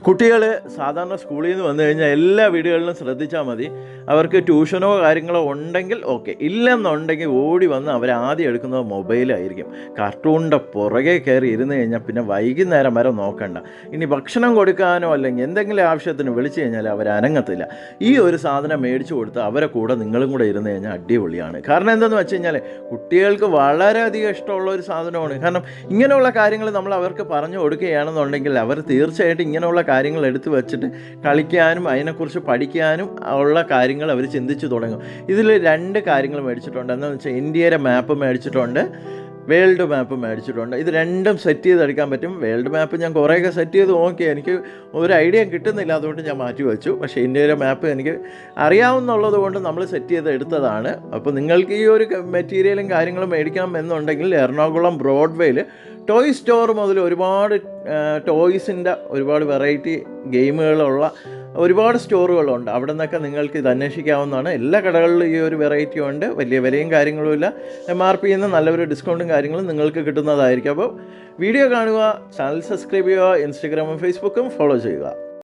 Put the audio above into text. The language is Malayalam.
കുട്ടികൾ സാധാരണ സ്കൂളിൽ നിന്ന് വന്നു കഴിഞ്ഞാൽ എല്ലാ വീടുകളിലും ശ്രദ്ധിച്ചാൽ മതി. അവർക്ക് ട്യൂഷനോ കാര്യങ്ങളോ ഉണ്ടെങ്കിൽ ഓക്കെ, ഇല്ലെന്നുണ്ടെങ്കിൽ ഓടി വന്ന് അവരാദ്യം എടുക്കുന്നത് മൊബൈലായിരിക്കും. കാർട്ടൂണിൻ്റെ പുറകെ കയറി ഇരുന്ന് കഴിഞ്ഞാൽ പിന്നെ വൈകുന്നേരം വരെ നോക്കണ്ട. ഇനി ഭക്ഷണം കൊടുക്കാനോ അല്ലെങ്കിൽ എന്തെങ്കിലും ആവശ്യത്തിന് വിളിച്ചു കഴിഞ്ഞാൽ അവരനങ്ങത്തില്ല. ഈ ഒരു സാധനം മേടിച്ചു കൊടുത്ത് അവരെ കൂടെ നിങ്ങളും കൂടെ ഇരുന്ന് കഴിഞ്ഞാൽ അടിപൊളിയാണ്. കാരണം എന്താണെന്ന് വെച്ച് കഴിഞ്ഞാൽ കുട്ടികൾക്ക് വളരെയധികം ഇഷ്ടമുള്ള ഒരു സാധനമാണ്. കാരണം ഇങ്ങനെയുള്ള കാര്യങ്ങൾ നമ്മൾ അവർക്ക് പറഞ്ഞു കൊടുക്കുകയാണെന്നുണ്ടെങ്കിൽ അവർ തീർച്ചയായിട്ടും ഇങ്ങനെയുള്ള കാര്യങ്ങൾ എടുത്തു വെച്ചിട്ട് കളിക്കാനും അതിനെക്കുറിച്ച് പഠിക്കാനും ഉള്ള കാര്യങ്ങൾ അവർ ചിന്തിച്ചു തുടങ്ങും. ഇതിൽ 2 കാര്യങ്ങൾ മേടിച്ചിട്ടുണ്ട്. എന്താണെന്ന് വെച്ചാൽ ഇന്ത്യയുടെ മാപ്പ് മേടിച്ചിട്ടുണ്ട്, വേൾഡ് മാപ്പ് മേടിച്ചിട്ടുണ്ട്. ഇത് രണ്ടും സെറ്റ് ചെയ്തെടുക്കാൻ പറ്റും. വേൾഡ് മാപ്പ് ഞാൻ കുറേയൊക്കെ സെറ്റ് ചെയ്ത് നോക്കി, എനിക്ക് ഒരു ഐഡിയ കിട്ടുന്നില്ല, അതുകൊണ്ട് ഞാൻ മാറ്റി വെച്ചു. പക്ഷേ ഇന്ത്യയുടെ മാപ്പ് എനിക്ക് അറിയാവുന്നുള്ളത് കൊണ്ട് നമ്മൾ സെറ്റ് ചെയ്ത് എടുത്തതാണ്. അപ്പോൾ നിങ്ങൾക്ക് ഈ ഒരു മെറ്റീരിയലും കാര്യങ്ങളും മേടിക്കണം എന്നുണ്ടെങ്കിൽ എറണാകുളം ബ്രോഡ്വേയിൽ ടോയ് സ്റ്റോർ മുതൽ ഒരുപാട് ടോയ്സിൻ്റെ ഒരുപാട് വെറൈറ്റി ഗെയിമുകളുള്ള ഒരുപാട് സ്റ്റോറുകളുണ്ട്. അവിടെ നിന്നൊക്കെ നിങ്ങൾക്ക് ഇത് അന്വേഷിക്കാവുന്നതാണ്. എല്ലാ കടകളിലും ഈ ഒരു വെറൈറ്റി ഉണ്ട്. വലിയ വിലയും കാര്യങ്ങളുമില്ല. MRP നിന്ന് നല്ലൊരു ഡിസ്കൗണ്ടും കാര്യങ്ങളും നിങ്ങൾക്ക് കിട്ടുന്നതായിരിക്കും. അപ്പോൾ വീഡിയോ കാണുക, ചാനൽ സബ്സ്ക്രൈബ് ചെയ്യുക, ഇൻസ്റ്റഗ്രാമും ഫേസ്ബുക്കും ഫോളോ ചെയ്യുക.